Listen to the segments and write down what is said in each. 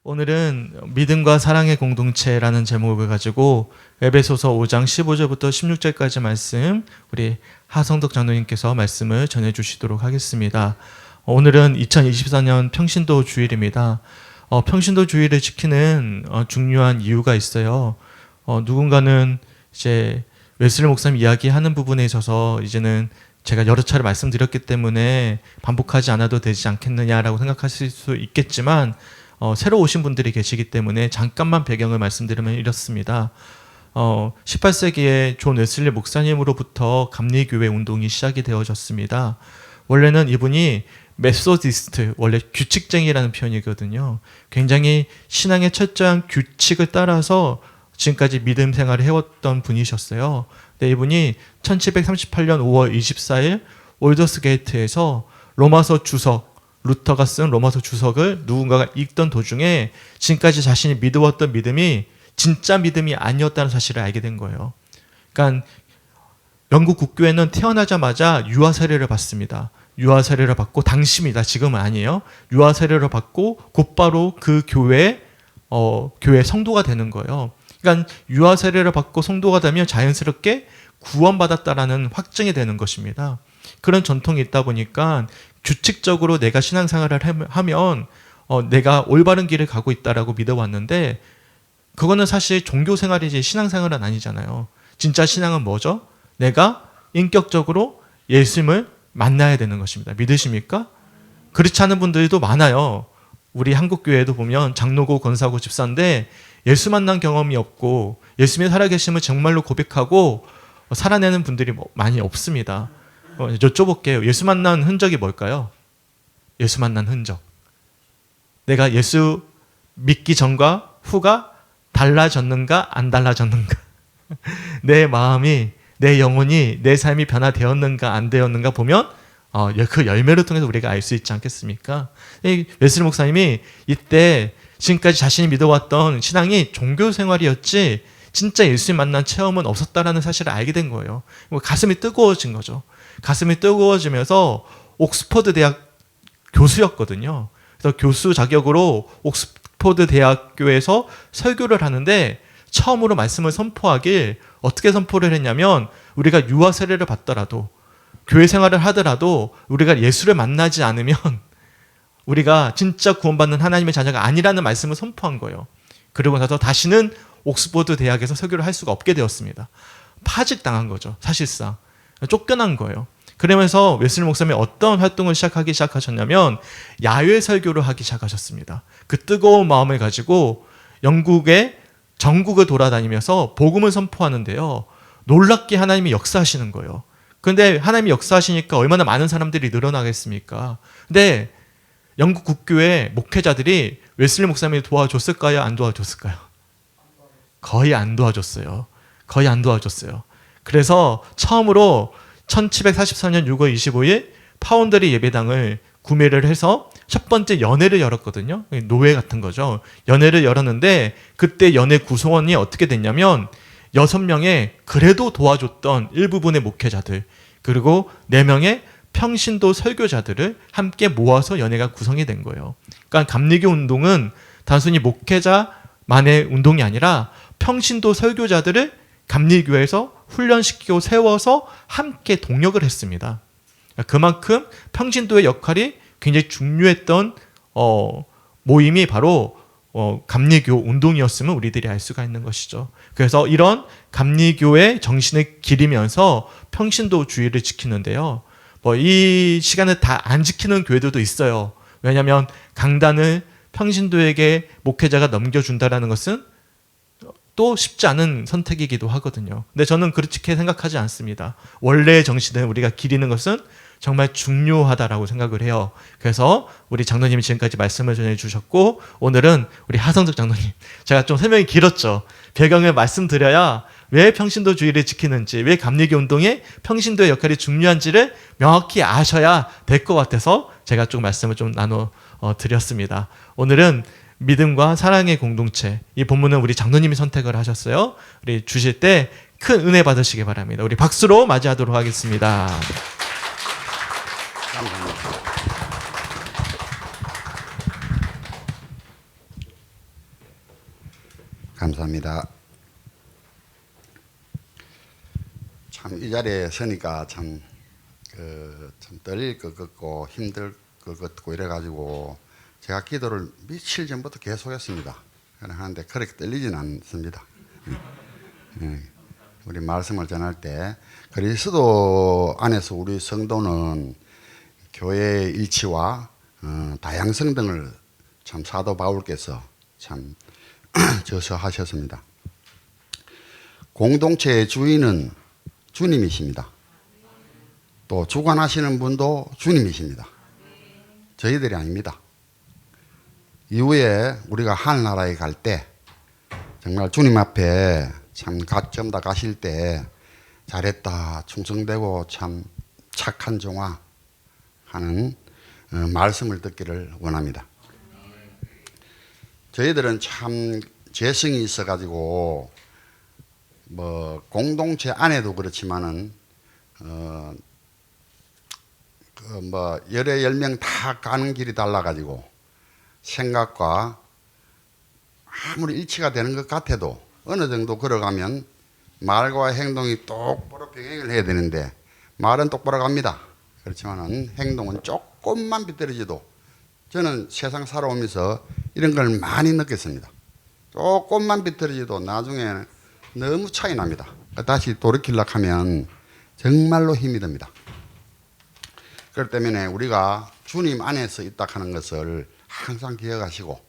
오늘은 믿음과 사랑의 공동체라는 제목을 가지고 에베소서 5장 15절부터 16절까지 말씀 우리 하성덕 장로님께서 말씀을 전해주시도록 하겠습니다. 오늘은 2024년 평신도 주일입니다. 평신도 주일을 지키는 중요한 이유가 있어요. 누군가는 이제 웨슬리 목사님 이야기하는 부분에 있어서 이제는 제가 여러 차례 말씀드렸기 때문에 반복하지 않아도 되지 않겠느냐라고 생각하실 수 있겠지만 새로 오신 분들이 계시기 때문에 잠깐만 배경을 말씀드리면 이렇습니다. 18세기에 존 웨슬리 목사님으로부터 감리교회 운동이 시작이 되어졌습니다. 원래는 이분이 메소디스트, 원래 규칙쟁이라는 표현이거든요. 굉장히 신앙의 철저한 규칙을 따라서 지금까지 믿음 생활을 해왔던 분이셨어요. 근데 이분이 1738년 5월 24일 올더스게이트에서 로마서 주석, 루터가 쓴 로마서 주석을 누군가가 읽던 도중에 지금까지 자신이 믿어왔던 믿음이 진짜 믿음이 아니었다는 사실을 알게 된 거예요. 그러니까 영국 국교회는 태어나자마자 유아 세례를 받습니다. 유아 세례를 받고 당시입니다. 지금은 아니에요. 유아 세례를 받고 곧바로 그 교회 성도가 되는 거예요. 그러니까 유아 세례를 받고 성도가 되면 자연스럽게 구원받았다라는 확증이 되는 것입니다. 그런 전통이 있다 보니까 규칙적으로 내가 신앙생활을 하면 내가 올바른 길을 가고 있다라고 믿어왔는데 그거는 사실 종교생활이지 신앙생활은 아니잖아요. 진짜 신앙은 뭐죠? 내가 인격적으로 예수님을 만나야 되는 것입니다. 믿으십니까? 그렇지 않은 분들도 많아요. 우리 한국교회도 보면 장로고 권사고 집사인데 예수 만난 경험이 없고 예수님이 살아계심을 정말로 고백하고 살아내는 분들이 많이 없습니다. 여쭤볼게요. 예수 만난 흔적이 뭘까요? 예수 만난 흔적. 내가 예수 믿기 전과 후가 달라졌는가 안 달라졌는가? 내 마음이, 내 영혼이, 내 삶이 변화되었는가 안 되었는가 보면 그 열매를 통해서 우리가 알 수 있지 않겠습니까? 웨슬리 목사님이 이때 지금까지 자신이 믿어왔던 신앙이 종교생활이었지 진짜 예수님 만난 체험은 없었다라는 사실을 알게 된 거예요. 가슴이 뜨거워진 거죠. 가슴이 뜨거워지면서 옥스퍼드 대학 교수였거든요. 그래서 교수 자격으로 옥스퍼드 대학교에서 설교를 하는데 처음으로 말씀을 선포하길 어떻게 선포를 했냐면 우리가 유아 세례를 받더라도 교회 생활을 하더라도 우리가 예수를 만나지 않으면 우리가 진짜 구원받는 하나님의 자녀가 아니라는 말씀을 선포한 거예요. 그리고 나서 다시는 옥스퍼드 대학에서 설교를 할 수가 없게 되었습니다. 파직당한 거죠. 사실상. 쫓겨난 거예요. 그러면서 웨슬리 목사님이 어떤 활동을 시작하셨냐면 야외 설교를 하기 시작하셨습니다. 그 뜨거운 마음을 가지고 영국의 전국을 돌아다니면서 복음을 선포하는데요. 놀랍게 하나님이 역사하시는 거예요. 그런데 하나님이 역사하시니까 얼마나 많은 사람들이 늘어나겠습니까? 근데 영국 국교회 목회자들이 웨슬리 목사님을 도와줬을까요? 안 도와줬을까요? 거의 안 도와줬어요. 거의 안 도와줬어요. 그래서 처음으로 1744년 6월 25일 파운드리 예배당을 구매를 해서 첫 번째 연회를 열었거든요. 노회 같은 거죠. 연회를 열었는데 그때 연회 구성원이 어떻게 됐냐면 6명의 그래도 도와줬던 일부분의 목회자들 그리고 4명의 평신도 설교자들을 함께 모아서 연회가 구성이 된 거예요. 그러니까 감리교 운동은 단순히 목회자만의 운동이 아니라 평신도 설교자들을 감리교회에서 훈련시키고 세워서 함께 동력을 했습니다. 그만큼 평신도의 역할이 굉장히 중요했던 모임이 바로 감리교 운동이었음을 우리들이 알 수가 있는 것이죠. 그래서 이런 감리교의 정신을 기리면서 평신도 주의를 지키는데요. 이 시간을 다 안 지키는 교회들도 있어요. 왜냐하면 강단을 평신도에게 목회자가 넘겨준다는 것은 또 쉽지 않은 선택이기도 하거든요. 근데 저는 그렇게 생각하지 않습니다. 원래의 정신을 우리가 기리는 것은 정말 중요하다라고 생각을 해요. 그래서 우리 장로님이 지금까지 말씀을 전해주셨고 오늘은 우리 하성적 장로님 제가 좀 설명이 길었죠. 배경을 말씀드려야 왜 평신도 주의를 지키는지 왜 감리교 운동에 평신도의 역할이 중요한지를 명확히 아셔야 될 것 같아서 제가 좀 말씀을 좀 나눠 드렸습니다. 오늘은 믿음과 사랑의 공동체 이 본문은 우리 장로님이 선택을 하셨어요. 우리 주실 때 큰 은혜 받으시기 바랍니다. 우리 박수로 맞이하도록 하겠습니다. 감사합니다. 참 이 자리에 서니까 참 떨릴 것 같고 힘들 것 같고 이래가지고 제가 기도를 며칠 전부터 계속했습니다. 하는데 그렇게 떨리진 않습니다. 우리 말씀을 전할 때 그리스도 안에서 우리 성도는 교회의 일치와 다양성 등을 참 사도 바울께서 참 저서하셨습니다. 공동체의 주인은 주님이십니다. 또 주관하시는 분도 주님이십니다. 저희들이 아닙니다. 이후에 우리가 하늘나라에 갈 때 정말 주님 앞에 참 가점 다 가실 때 잘했다, 충성되고 참 착한 종아 하는 말씀을 듣기를 원합니다. 저희들은 참 재성이 있어가지고 뭐 공동체 안에도 그렇지만은 뭐 열에 10명 다 가는 길이 달라가지고 생각과 아무리 일치가 되는 것 같아도 어느 정도 걸어가면 말과 행동이 똑바로 병행을 해야 되는데 말은 똑바로 갑니다. 그렇지만은 행동은 조금만 비떨어져도 저는 세상 살아오면서 이런 걸 많이 느꼈습니다. 조금만 비틀어져도 나중에 너무 차이 납니다. 다시 돌이키려고 하면 정말로 힘이 듭니다. 그렇기 때문에 우리가 주님 안에서 있다 하는 것을 항상 기억하시고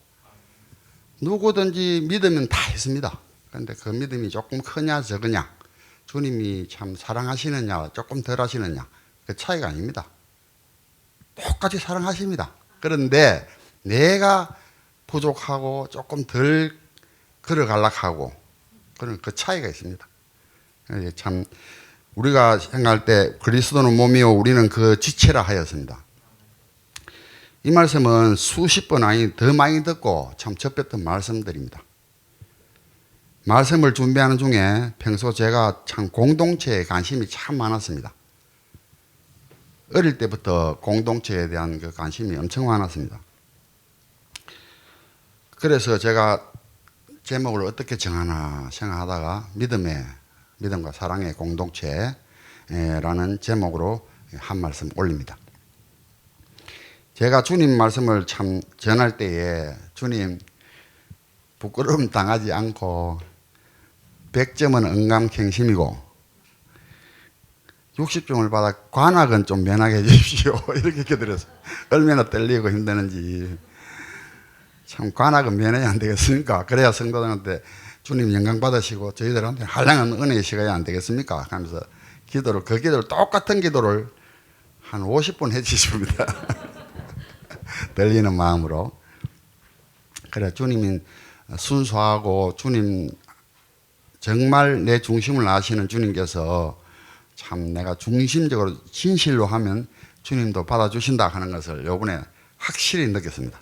누구든지 믿으면 다 있습니다. 그런데 그 믿음이 조금 크냐 적으냐 주님이 참 사랑하시느냐 조금 덜 하시느냐 그 차이가 아닙니다. 똑같이 사랑하십니다. 그런데 내가 부족하고 조금 덜 걸어가려고 하고 그런 그 차이가 있습니다. 참 우리가 생각할 때 그리스도는 몸이요 우리는 그 지체라 하였습니다. 이 말씀은 수십 번 아니 더 많이 듣고 참 접했던 말씀들입니다. 말씀을 준비하는 중에 평소 제가 참 공동체에 관심이 참 많았습니다. 어릴 때부터 공동체에 대한 그 관심이 엄청 많았습니다. 그래서 제가 제목을 어떻게 정하나 생각하다가 믿음과 사랑의 공동체라는 제목으로 한 말씀 올립니다. 제가 주님 말씀을 참 전할 때에 주님 부끄러움 당하지 않고 100점은 언감갱심이고 60점을 받아 관악은 좀 면하게 해주십시오. 이렇게 기도했어요. 얼마나 떨리고 힘드는지. 참 관악은 면해야 안 되겠습니까? 그래야 성도들한테 주님 영광 받으시고 저희들한테 한량한 은혜의 시간이 안 되겠습니까? 하면서 그 기도를 똑같은 기도를 한 50분 해주십니다. 떨리는 마음으로. 그래 주님이 순수하고 주님 정말 내 중심을 아시는 주님께서 참 내가 중심적으로 진실로 하면 주님도 받아주신다 하는 것을 이번에 확실히 느꼈습니다.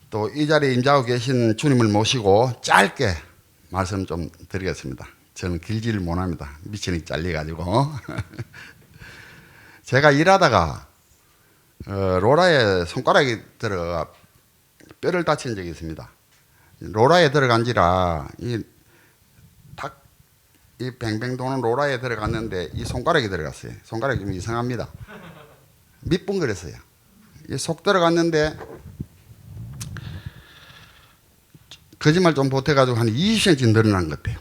또 이 자리에 임자하고 계신 주님을 모시고 짧게 말씀 좀 드리겠습니다. 저는 길지를 못합니다. 미천이 잘려가지고. 제가 일하다가 로라에 손가락이 들어가 뼈를 다친 적이 있습니다. 로라에 들어간지라 이 뱅뱅 도는 로라에 들어갔는데 이 손가락이 들어갔어요. 손가락이 좀 이상합니다. 밑분거렸어요. 이 속 들어갔는데 거짓말 좀 보태가지고 한 20cm 늘어난 것 같아요.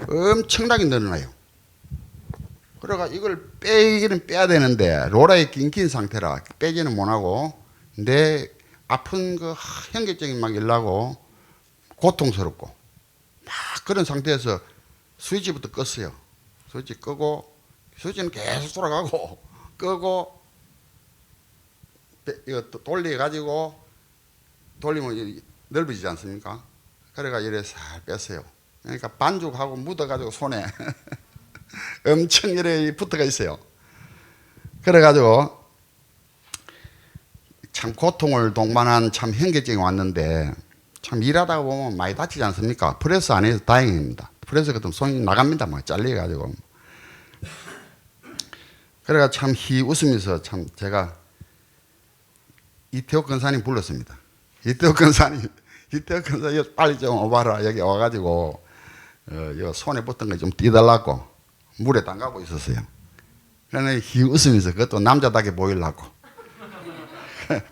엄청나게 늘어나요. 그러니까 이걸 빼기는 빼야 되는데 로라에 낀 상태라 빼지는 못하고 내 아픈 그 현기증이 막 일나고 고통스럽고 막 그런 상태에서 스위치부터 껐어요. 스위치 끄고 스위치는 계속 돌아가고 끄고 이거 돌려가지고 돌리면 넓어지지 않습니까? 그래가 이래 살 뺐어요. 그러니까 반죽하고 묻어가지고 손에 엄청 이래 붙어가 있어요. 그래가지고 참 고통을 동반한 참 현기증이 왔는데 참 일하다가 보면 많이 다치지 않습니까? 프레스 안 해서 다행입니다. 프레스 같으면 손이 나갑니다. 막 잘려가지고. 그래가 참 웃으면서 참 제가 이태욱 근사님 불렀습니다. 이태욱 근사님 빨리 좀 와봐라. 여기 와가지고 요 손에 붙은 거 좀 띄달라고 물에 담가고 있었어요. 그러니 웃으면서 그것도 남자답게 보이려고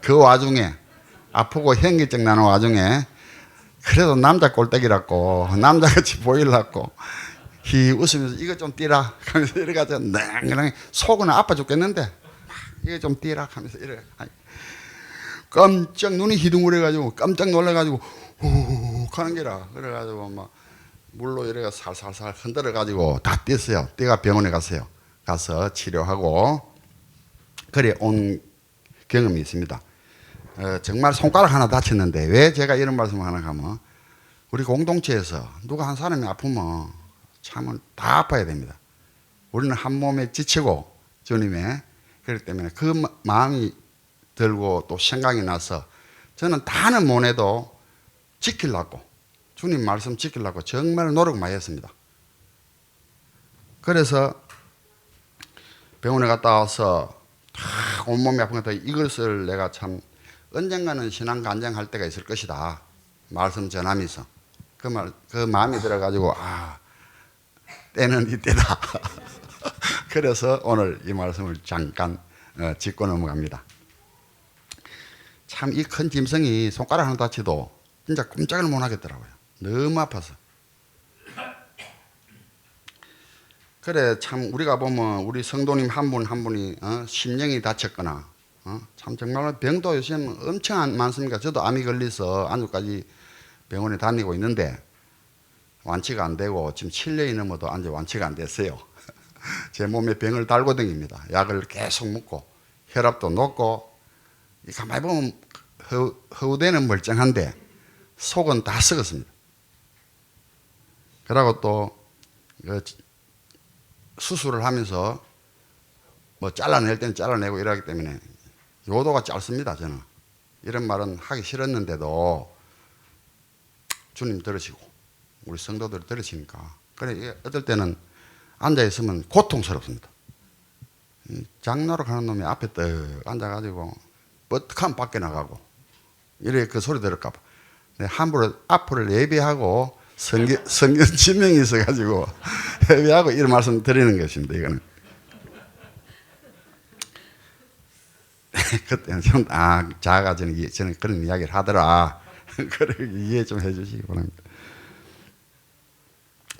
그 와중에 아프고 현기증 나는 와중에 그래도 남자 꼴딱이라고 남자같이 보이려고 웃으면서 이거 좀 띄라 하면서 이래가지고 냉랭 속은 아파 죽겠는데 이거 좀 띄라 하면서 이래 깜짝 눈이 희둥거려가지고 깜짝 놀라가지고 훅 하는 게라. 그래가지고 막 물로 이래가 살살살 흔들어가지고 다 뗐어요. 떼가 병원에 갔어요. 가서 치료하고 그래 온 경험이 있습니다. 정말 손가락 하나 다쳤는데 왜 제가 이런 말씀을 하나 하면 우리 공동체에서 누가 한 사람이 아프면 참 다 아파야 됩니다. 우리는 한 몸에 지치고 주님의 그렇기 때문에 그 마음이 들고 또 생각이 나서 저는 다는 못해도 지키려고 주님 말씀 지키려고 정말 노력 많이 했습니다. 그래서 병원에 갔다 와서 온몸이 아픈 것 같아 이것을 내가 참 언젠가는 신앙 간증할 때가 있을 것이다. 말씀 전하면서 그 마음이 들어가지고 때는 이때다. 그래서 오늘 이 말씀을 잠깐 짚고 넘어갑니다. 참 이 큰 짐승이 손가락 하나 다치도 진짜 꼼짝을 못 하겠더라고요. 너무 아파서. 그래 참 우리가 보면 우리 성도님 한 분 한 분이 심령이 다쳤거나 참 정말 병도 요즘 엄청 많습니다. 저도 암이 걸려서 안주까지 병원에 다니고 있는데 완치가 안 되고 지금 7년이 넘어도 아직 완치가 안 됐어요. 제 몸에 병을 달고 다닙니다. 약을 계속 먹고 혈압도 높고 가만히 보면 허우대는 멀쩡한데 속은 다 썩었습니다. 그리고 또 수술을 하면서 뭐 잘라낼 때는 잘라내고 이러기 때문에 요도가 짧습니다. 저는 이런 말은 하기 싫었는데도 주님 들으시고 우리 성도들 들으시니까 그래 어떨 때는 앉아 있으면 고통스럽습니다. 장로로 가는 놈이 앞에 떡 앉아가지고 뻗하면 밖에 나가고 이래 그 소리 들을까봐 함부로 앞으로 예배하고 성경 지명이 있어가지고 예배하고 이런 말씀 드리는 것입니다. 이거는 그때는 좀 자아가 저는 그런 이야기를 하더라. 그래 이해 좀 해주시기 바랍니다.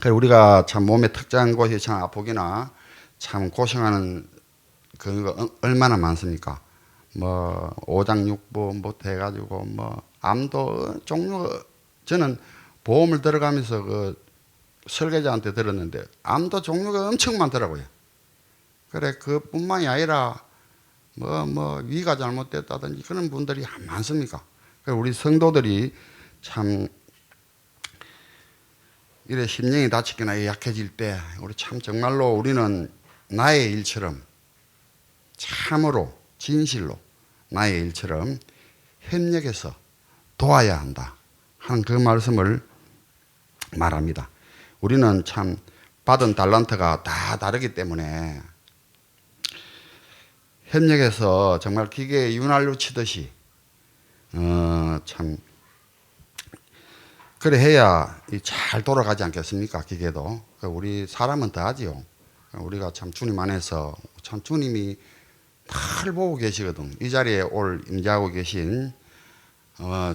그래 우리가 참 몸에 특정한 곳이 참 아프기나 참 고생하는 그거 얼마나 많습니까? 뭐 오장육부 뭐 해가지고 뭐 암도 종류가 저는 보험을 들어가면서 그 설계자한테 들었는데 암도 종류가 엄청 많더라고요. 그래 그뿐만이 아니라 뭐 위가 잘못됐다든지 그런 분들이 많습니까? 그래 우리 성도들이 참 이래 심령이 다치거나 약해질 때 우리 참 정말로 우리는 나의 일처럼 참으로 진실로 나의 일처럼 협력해서 도와야 한다 하는 그 말씀을 말합니다. 우리는 참 받은 달란트가 다 다르기 때문에 협력해서 정말 기계에 윤활유 치듯이 참 그래 해야 잘 돌아가지 않겠습니까? 기계도. 우리 사람은 더 하지요. 우리가 참 주님 안에서 참 주님이 다 보고 계시거든. 이 자리에 올 임재하고 계신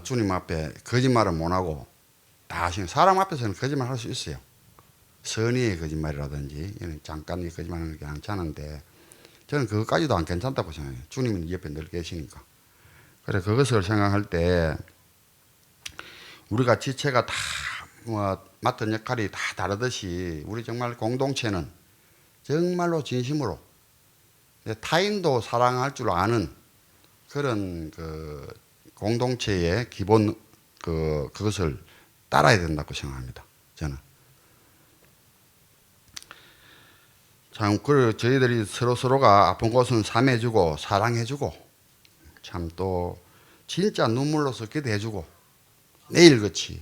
주님 앞에 거짓말은 못하고 다 하시는 사람 앞에서는 거짓말 할 수 있어요. 선의의 거짓말이라든지 잠깐의 거짓말은 괜찮은데 저는 그것까지도 안 괜찮다고 생각해요. 주님은 옆에 늘 계시니까. 그래 그것을 생각할 때 우리가 지체가 다 맡은 역할이 다 다르듯이 우리 정말 공동체는 정말로 진심으로 타인도 사랑할 줄 아는 그런 그 공동체의 기본 그것을 따라야 된다고 생각합니다. 저는. 참, 저희들이 서로가 아픈 곳은 삼해주고 사랑해주고 참 또 진짜 눈물로서 기도해주고 내일같이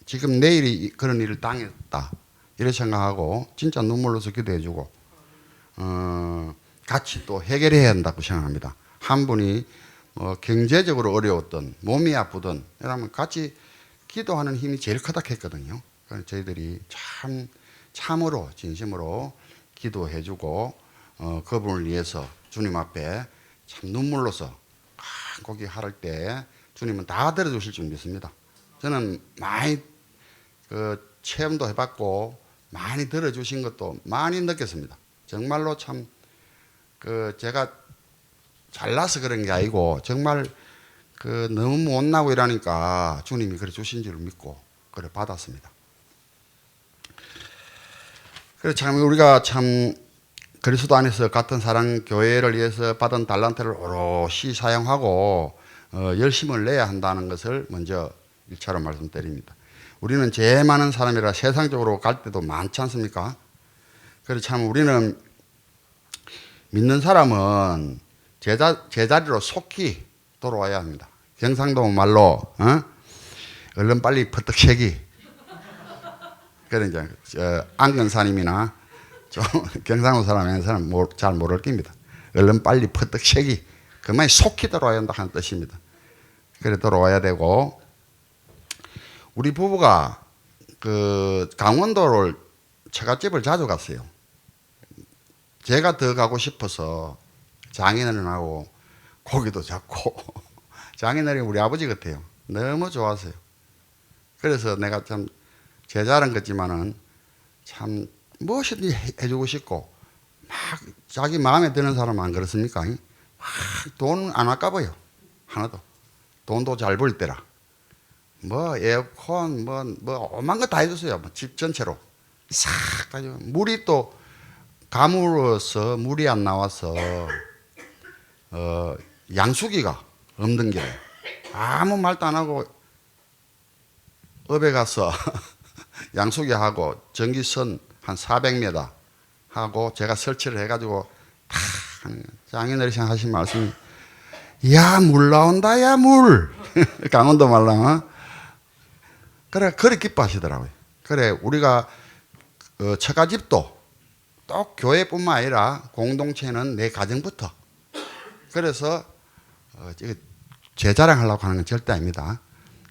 지금 내일이 그런 일을 당했다 이렇게 생각하고 진짜 눈물로서 기도해주고 같이 또 해결해야 한다고 생각합니다. 한 분이 경제적으로 어려웠던 몸이 아프던 이러면 같이 기도하는 힘이 제일 크다 했거든요. 그래서 저희들이 참으로 진심으로 기도해주고 그분을 위해서 주님 앞에 참 눈물로서 거기 할 때 주님은 다 들어주실 줄 믿습니다. 저는 많이 체험도 해봤고 많이 들어주신 것도 많이 느꼈습니다. 정말로 참 제가 잘나서 그런 게 아니고 정말 너무 못나고 이러니까 주님이 그래 주신 줄 믿고 그래 받았습니다. 그래서 참 우리가 참 그리스도 안에서 같은 사랑 교회를 위해서 받은 달란트를 오롯이 사용하고 열심을 내야 한다는 것을 먼저 1차로 말씀드립니다. 우리는 제일 많은 사람이라 세상적으로 갈 때도 많지 않습니까? 그래서 참 우리는 믿는 사람은 제자리로 속히 돌아와야 합니다. 경상도 말로 얼른 빨리 퍼뜩 새기. 그래 이제 안근사님이나 좀 경상도 사람에서는 잘 모를 겁니다. 얼른 빨리 퍼뜩 새기. 그만이 속히 돌아와야 한다 하는 뜻입니다. 그래 돌아와야 되고 우리 부부가 강원도를 처갓집을 자주 갔어요. 제가 더 가고 싶어서 장인어른하고 고기도 잡고 장인어른이 우리 아버지 같아요. 너무 좋았어요. 그래서 내가 참 제자는 같지만은 참 무엇이든지 해주고 싶고 막 자기 마음에 드는 사람은 안 그렇습니까? 막 돈 안 아까워요. 하나도. 돈도 잘 벌 때라. 뭐 에어컨 뭐 오만 거 다 해줬어요. 뭐 집 전체로 싹 가지고 물이 또 가물어서 물이 안 나와서 양수기가 없는 게 아무 말도 안 하고 업에 가서 양수기 하고 전기선 한 400m 하고 제가 설치를 해가지고 다 장인어른이 하신 말씀이 야 물 나온다 야 물 강원도 말로 그래 기뻐하시더라고요. 그래 우리가 처가집도 또 교회뿐만 아니라 공동체는 내 가정부터 그래서 제 자랑하려고 하는 건 절대 아닙니다.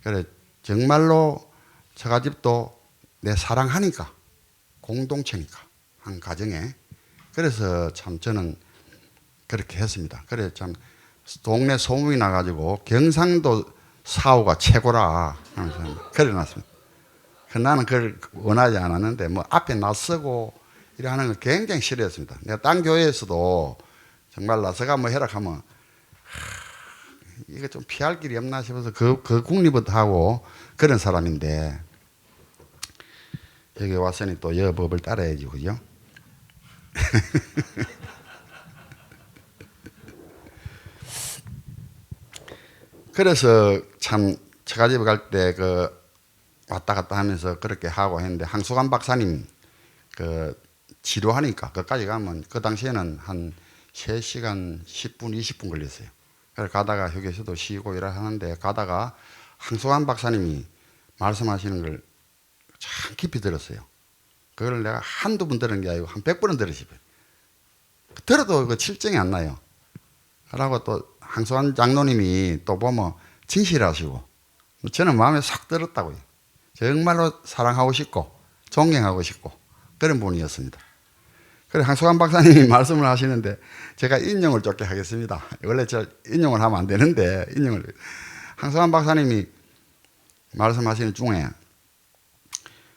그래 정말로 처가집도 내 사랑하니까 공동체니까 한 가정에 그래서 참 저는 그렇게 했습니다. 그래 참 동네 소문이 나가지고 경상도 사후가 최고라 하면서 그래 놨습니다. 나는 그걸 원하지 않았는데 뭐 앞에 낯서고 이래 하는 걸 굉장히 싫어했습니다. 내가 딴 교회에서도 정말 나서가 뭐 해라 하면 이거 좀 피할 길이 없나 싶어서 그 국리부터 하고 그런 사람인데 여기 왔으니 또 여법을 따라야지 그죠? 그래서 참 처가집에 갈 때 왔다 갔다 하면서 그렇게 하고 했는데 항수관 박사님 치료하니까 거기까지 가면 그 당시에는 한 3시간 10분 20분 걸렸어요. 그래서 가다가 휴게소도 쉬고 일을 하는데 가다가 항수관 박사님이 말씀하시는 걸 참 깊이 들었어요. 그걸 내가 한두 번 들은 게 아니고 한 100번은 들으시고요. 들어도 그 칠정이 안 나요. 그러고 또 항수관 장로님이 또 보면 진실하시고 저는 마음에 싹 들었다고요. 정말로 사랑하고 싶고 존경하고 싶고 그런 분이었습니다. 그래 항수관 박사님이 말씀을 하시는데 제가 인용을 좁게 하겠습니다. 원래 저 인용을 하면 안 되는데 항수관 박사님이 말씀하시는 중에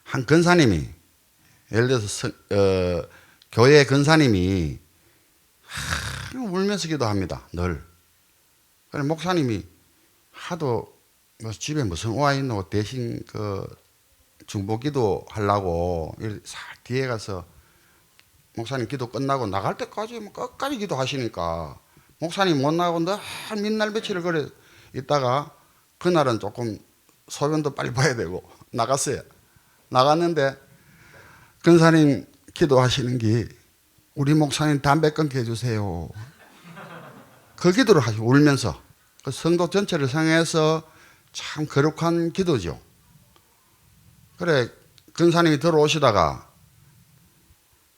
한 근사님이 예를 들어서 교회 근사님이 울면서 기도합니다. 늘. 그래 목사님이 하도 뭐 집에 무슨 와 있노 대신 중보기도 하려고 뒤에 가서 목사님 기도 끝나고 나갈 때까지 뭐 끝까지 기도하시니까 목사님 못 나가고 늘 mid날 며칠을 그래 있다가 그날은 조금 소변도 빨리 봐야 되고 나갔어요. 나갔는데 근사님 기도하시는 게 우리 목사님 담배 끊게 해주세요. 그 기도를 하시고 울면서 그 성도 전체를 상해서 참 거룩한 기도죠. 그래 근사님이 들어오시다가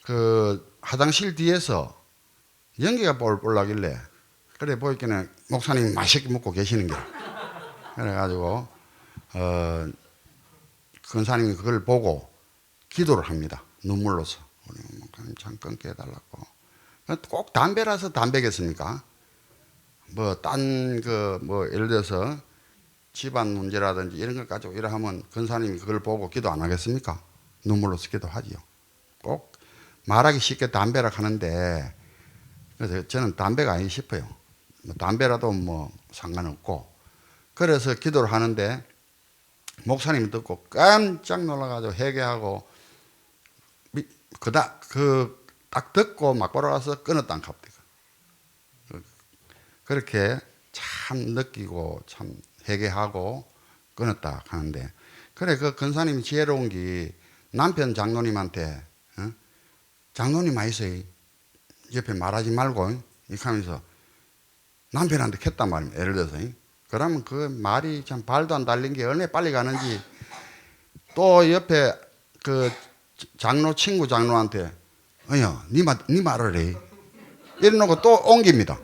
그 화장실 뒤에서 연기가 뻘뻘 나길래 그래 보이기는 목사님이 맛있게 먹고 계시는 게. 그래가지고 근사님이 그걸 보고 기도를 합니다. 눈물로서. 우리 목사님 참 끊게 해달라고. 꼭 담배라서 담배겠습니까? 뭐 예를 들어서 집안 문제라든지 이런 것 가지고 이래 하면 근사님이 그걸 보고 기도 안 하겠습니까? 눈물로서 기도하지요. 꼭 말하기 쉽게 담배라 하는데, 그래서 저는 담배가 아니 싶어요. 담배라도 뭐 상관없고. 그래서 기도를 하는데 목사님이 듣고 깜짝 놀라가지고 회개하고 딱 듣고 막 걸어가서 끊었다 갑니다. 그렇게 참 느끼고 참 회개하고 끊었다 하는데, 그래 그 근사님이 지혜로운 게 남편 장로님한테 장로님 아이세요 옆에 말하지 말고 이렇게 하면서 남편한테 켰단 말입니다. 예를 들어서 그러면 그 말이 참 발도 안 달린 게 얼마나 빨리 가는지. 또 옆에 그 친구 장로한테 네 말을 해 이래놓고 또 옮깁니다.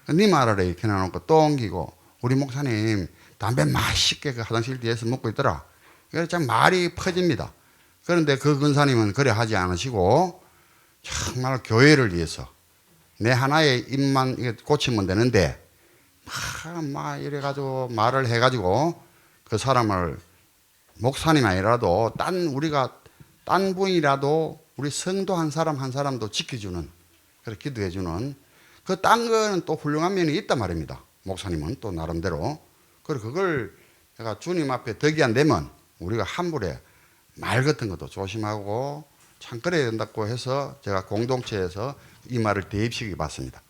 네 말을 해 이렇게 해놓고 또 옮기고, 우리 목사님 담배 맛있게 그 화장실 뒤에서 먹고 있더라. 그래서 참 말이 퍼집니다. 그런데 그 근사님은 그래 하지 않으시고 정말 교회를 위해서 내 하나의 입만 고치면 되는데 막 이래가지고 말을 해가지고 그 사람을 목사님 아니라도 딴 분이라도 우리 성도 한 사람도 지켜주는, 그렇게 기도해주는 그 딴 거는 또 훌륭한 면이 있단 말입니다. 목사님은 또 나름대로. 그리고 그걸 내가 주님 앞에 덕이 안 되면 우리가 함부로 말 같은 것도 조심하고 참 그래야 된다고 해서 제가 공동체에서 이 말을 대입시켜 봤습니다.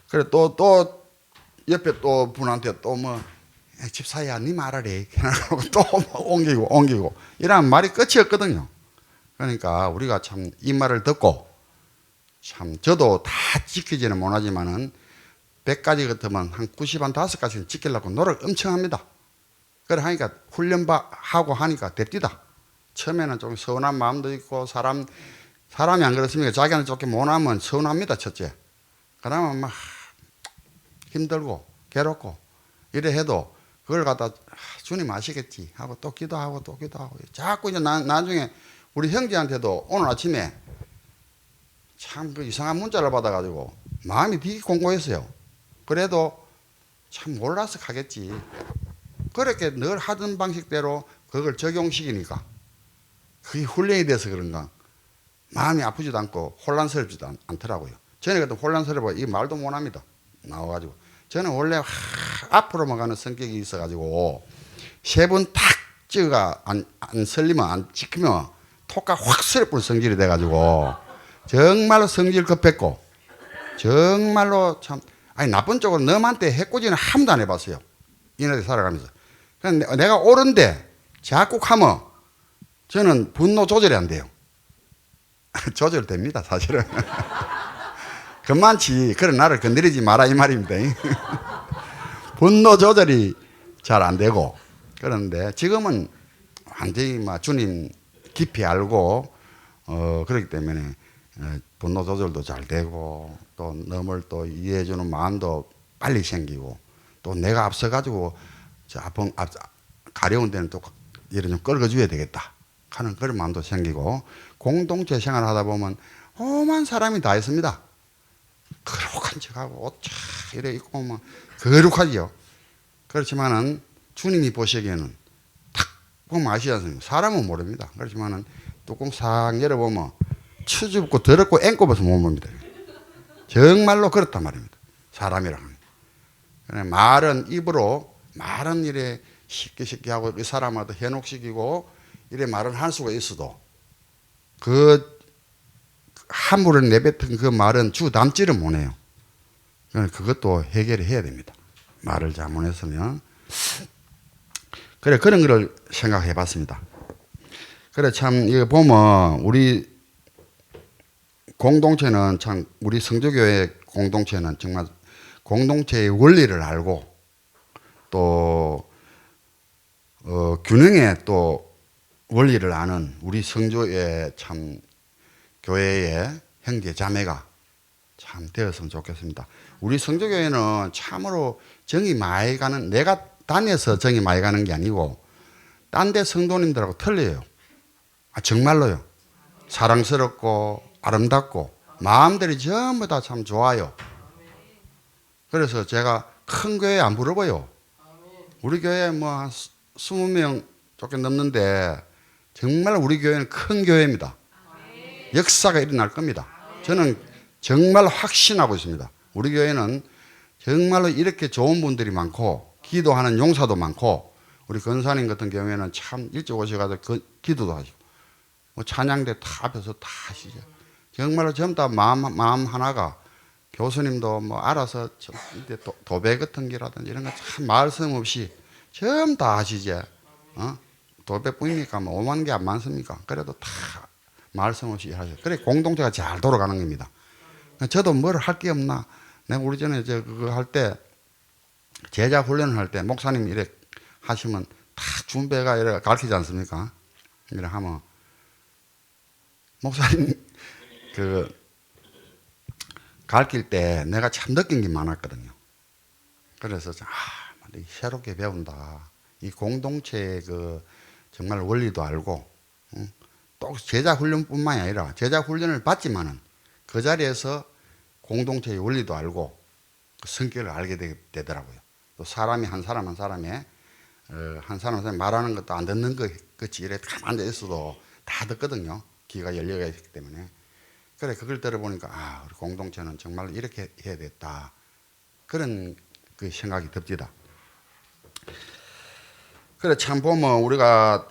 그래 또 옆에 또 분한테 또 뭐 집사야 네 말을 해 또 옮기고 이러면 말이 끝이 없거든요. 그러니까 우리가 참 이 말을 듣고 참 저도 다 지키지는 못하지만은 100가지 같으면 한 95가지는 지키려고 노력 엄청 합니다. 그래 하니까 훈련하고 하니까 됩디다. 처음에는 좀 서운한 마음도 있고 사람이 안 그렇습니까? 자기는 좋게 못하면 서운합니다. 첫째. 그러면 막 힘들고 괴롭고 이래 해도 그걸 갖다 주님 아시겠지 하고 또 기도하고 자꾸 이제 나중에 우리 형제한테도 오늘 아침에 참 그 이상한 문자를 받아가지고 마음이 되게 공고했어요. 그래도 참 몰라서 가겠지. 그렇게 늘 하던 방식대로 그걸 적용시키니까 그게 훈련이 돼서 그런가 마음이 아프지도 않고 혼란스럽지도 않더라고요. 전에 같은 혼란스러워 이 말도 못합니다. 나와가지고 저는 원래 앞으로만 가는 성격이 있어가지고 세 번 탁 찍어가 안 설리면 안 지키면 톡가 확 서려뿌는 성질이 돼가지고 정말로 성질 급했고 정말로 참 나쁜 쪽으로 너한테 해코지는 한 번도 안 해봤어요. 이날에 살아가면서. 그러니까 내가 옳은데 자꾸 하면 저는 분노 조절이 안 돼요. 조절됩니다 사실은. 그만치 그런 나를 건드리지 마라 이 말입니다. 분노 조절이 잘 안 되고. 그런데 지금은 완전히 주님 깊이 알고 그렇기 때문에 분노 조절도 잘 되고 또 남을 또 이해해주는 마음도 빨리 생기고 또 내가 앞서가지고 가려운 데는 또 이런 좀 끌어줘야 되겠다 하는 그런 마음도 생기고, 공동체 생활을 하다 보면 오만 사람이 다 있습니다. 거룩한 척하고 옷 쫙 이래 입고 뭐 거룩하지요. 그렇지만은 주님이 보시기에는 탁 보면 아시지 않습니까? 사람은 모릅니다. 그렇지만은 뚜껑 싹 열어보면 추줍고 더럽고 앵꼽아서 못 봅니다. 정말로 그렇단 말입니다. 사람이라 하면. 말은 입으로 말은 이래 쉽게 하고 이 사람한테 현혹시키고 이래 말을 할 수가 있어도 그 함부로 내뱉은 그 말은 주담지를 못해요. 그것도 해결해야 됩니다. 말을 잘못했으면. 그래 그런 거를 생각해 봤습니다. 그래 참 이거 보면 우리 공동체는 참 우리 성주교회 공동체는 정말 공동체의 원리를 알고 또 균형의 또 원리를 아는 우리 성주의 참 교회의 형제 자매가 참 되었으면 좋겠습니다. 우리 성조교회는 참으로 정이 많이 가는, 내가 다녀서 정이 많이 가는 게 아니고 딴 데 성도님들하고 틀려요. 정말로요. 사랑스럽고 아름답고 마음들이 전부 다 참 좋아요. 그래서 제가 큰 교회 안 부러워요. 우리 교회 뭐 한 20명 조금 넘는데 정말 우리 교회는 큰 교회입니다. 역사가 일어날 겁니다. 저는 정말 확신하고 있습니다. 우리 교회는 정말로 이렇게 좋은 분들이 많고 기도하는 용사도 많고 우리 권사님 같은 경우에는 참 일찍 오셔가지고 기도도 하시고 뭐 찬양대 다 앞에서 다 하시죠. 정말로 전부 다 마음 하나가 교수님도 뭐 알아서 도배 같은 게라든지 이런 거 참 말씀 없이 전부 다 하시죠. 도배뿐이니까 뭐 5만 개 안 많습니까? 그래도 다 말씀 없이 하셔. 그래 공동체가 잘 돌아가는 겁니다. 저도 뭘 할 게 없나? 내가 우리 전에 그거 할 때 제자 훈련을 할 때 목사님 이래 하시면 다 준비가 이래 가르치지 않습니까? 이래 하면 목사님 그 가르칠 때 내가 참 느낀 게 많았거든요. 그래서 새롭게 배운다. 이 공동체의 그 정말 원리도 알고 또 제자 훈련뿐만이 아니라 제자 훈련을 받지만은 그 자리에서 공동체의 원리도 알고 그 성격을 알게 되더라고요. 또 사람이 한 사람의 한 사람이 말하는 것도 안 듣는 것 같이 이래 가만히 앉아 있어도 다 듣거든요. 귀가 열려가 있기 때문에. 그래 그걸 들어보니까 우리 공동체는 정말 이렇게 해야 됐다. 그런 그 생각이 듭니다. 그래 참 보면 우리가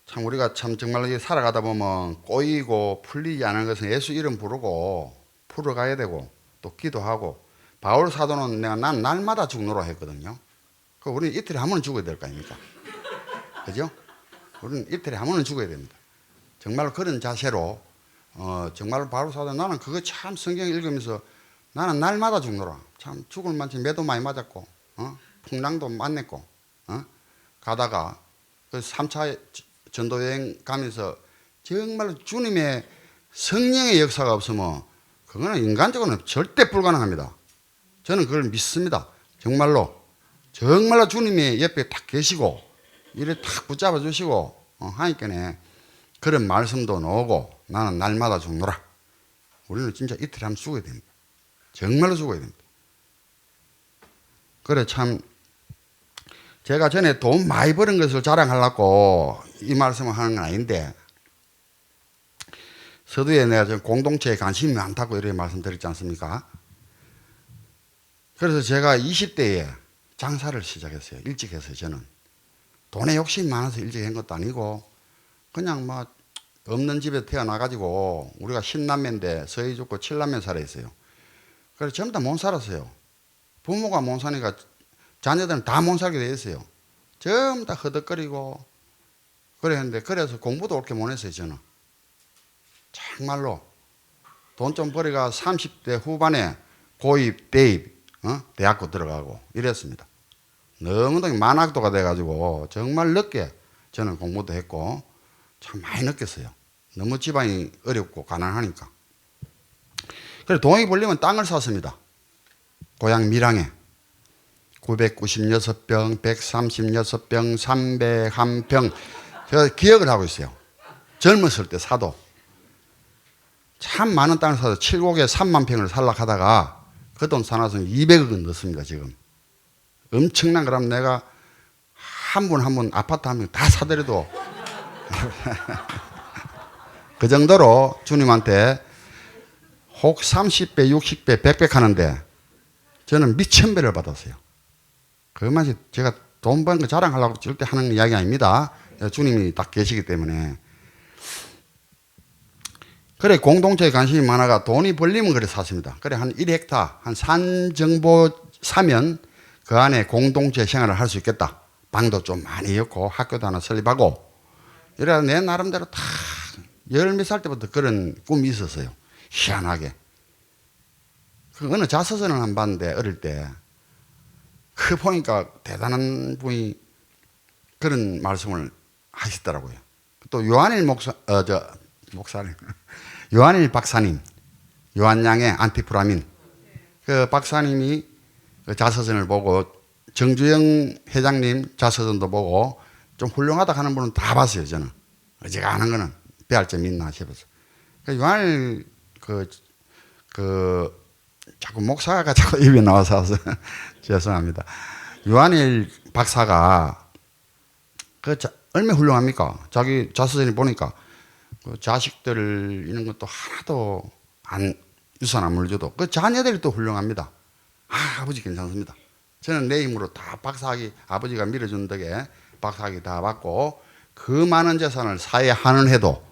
참 우리가 참 정말 살아가다 보면 꼬이고 풀리지 않은 것은 예수 이름 부르고 풀어가야 되고 또 기도하고 바울 사도는 난 날마다 죽노라 했거든요. 그 우리는 이틀에 한 번은 죽어야 될 거 아닙니까? 그죠? 우리는 이틀에 한 번은 죽어야 됩니다. 정말 그런 자세로 정말 바울 사도 나는 그거 참 성경 읽으면서 나는 날마다 죽노라. 참 죽을 만큼 매도 많이 맞았고 풍랑도 만났고 가다가 그 3차 전도 여행 가면서 정말 주님의 성령의 역사가 없으면 그거는 인간적으로는 절대 불가능합니다. 저는 그걸 믿습니다. 정말로 주님이 옆에 딱 계시고 이래 딱 붙잡아 주시고 하니까네 그런 말씀도 나오고 나는 날마다 죽노라. 우리는 진짜 이틀에 한번 죽어야 됩니다. 정말로 죽어야 됩니다. 그래 참 제가 전에 돈 많이 버는 것을 자랑하려고 이 말씀을 하는 건 아닌데 서두에 내가 좀 공동체에 관심이 많다고 이렇게 말씀드렸지 않습니까? 그래서 제가 20대에 장사를 시작했어요. 일찍 했어요. 저는 돈에 욕심이 많아서 일찍 한 것도 아니고 그냥 뭐 없는 집에 태어나가지고 우리가 10남매인데 서희 죽고 7남매 살아있어요. 그래서 전부 다 못 살았어요. 부모가 못 사니까 자녀들은 다 못 살게 돼 있어요. 전부 다 허덕거리고 그랬는데 그래서 공부도 그렇게 못 했어요. 저는 정말로 돈 좀 벌이가 30대 후반에 고입, 대입 대학교 들어가고 이랬습니다. 너무도 만학도가 돼가지고 정말 늦게 저는 공부도 했고 참 많이 느꼈어요. 너무 집안이 어렵고 가난하니까. 그래서 돈이 벌리면 땅을 샀습니다. 고향 밀양에 996평, 136평, 301평 제가 기억을 하고 있어요. 젊었을 때 사도 참 많은 땅을 사서 7곡에 3만 평을 살려고 하다가 그 돈 사놔서 200억은 넣습니다. 지금 엄청난 거라면 내가 한 분 아파트 한 명 다 사더라도 그 정도로 주님한테 혹 30배, 60배, 100배 하는데 저는 미천 배를 받았어요. 그것만 제가 돈 버는 거 자랑하려고 절대 하는 이야기 아닙니다. 주님이 딱 계시기 때문에. 그래 공동체에 관심이 많아가 돈이 벌리면 그래 샀습니다. 그래 한 1헥타 한 산 정도 사면 그 안에 공동체 생활을 할 수 있겠다. 방도 좀 많이 였고 학교도 하나 설립하고 이래 내 나름대로 다 열 몇 살 때부터 그런 꿈이 있었어요. 희한하게. 그 어느 자서전을 한 봤는데 어릴 때 그 보니까 대단한 분이 그런 말씀을 하시더라고요. 또 요한일 목사님, 요한일 박사님, 요한양의 안티프라민 그 박사님이 그 자서전을 보고 정주영 회장님 자서전도 보고 좀 훌륭하다 하는 분은 다 봤어요. 저는 제가 아는 거는 배울 점이 있나 싶어서. 그 요한일 자꾸 목사가 자꾸 입에 나와서 죄송합니다. 요한일 박사가 얼마나 훌륭합니까? 자기 자서전에 보니까 그 자식들 이런 것도 하나도 유산 안 물려도 그 자녀들이 또 훌륭합니다. 아버지 괜찮습니다. 저는 내 힘으로 다 박사학위 아버지가 밀어준 덕에 박사학위 다 받고 그 많은 재산을 사회에 환원해도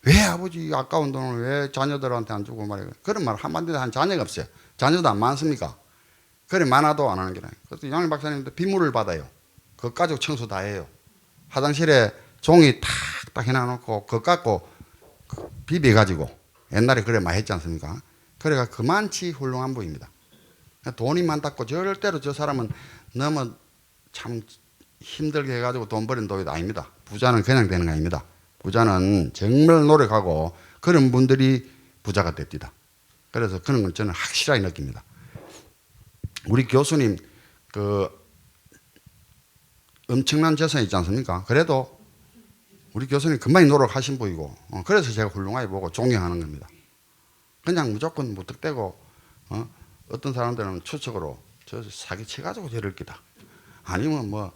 왜 아버지 아까운 돈을 왜 자녀들한테 안 주고 말이에요. 그런 말 한마디도 한 자녀가 없어요. 자녀도 안 많습니까? 그래 많아도 안 하는 게 나아요. 그래서 양일 박사님도 빗물을 받아요. 그거 가지고 청소 다 해요. 화장실에 종이 탁탁 해놔놓고 그거 갖고 비벼가지고 옛날에 그래 많이 했지 않습니까? 그래가 그만치 훌륭한 분입니다. 돈이 많다고 절대로 저 사람은 너무 참 힘들게 해가지고 돈 버린 돈이 아닙니다. 부자는 그냥 되는 거 아닙니다. 부자는 정말 노력하고 그런 분들이 부자가 됩니다. 그래서 그런 건 저는 확실하게 느낍니다. 우리 교수님 그 엄청난 재산이 있지 않습니까? 그래도 우리 교수님 금방 노력하신 분이고 그래서 제가 훌륭하게 보고 존경하는 겁니다. 그냥 무조건 무턱대고 어떤 사람들은 추측으로 저 사기쳐가지고 저럴 기다. 아니면 뭐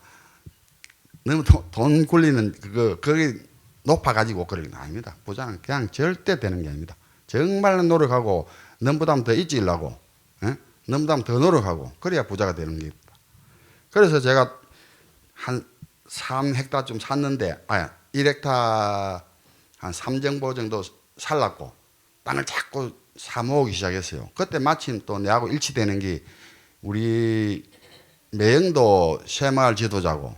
너무 돈 굴리는 그게 높아가지고 그럴 게 아닙니다. 부자는 그냥 절대 되는 게 아닙니다. 정말 노력하고 넘보다면 더 일찍이려고 넘보다면 더 노력하고 그래야 부자가 되는 겁니다. 그래서 제가 한 3헥타쯤 샀는데 1헥타 한 3정보 정도 살랐고 땅을 자꾸 사 모으기 시작했어요. 그때 마침 또 내하고 일치되는 게 우리 매영도 새마을 지도자고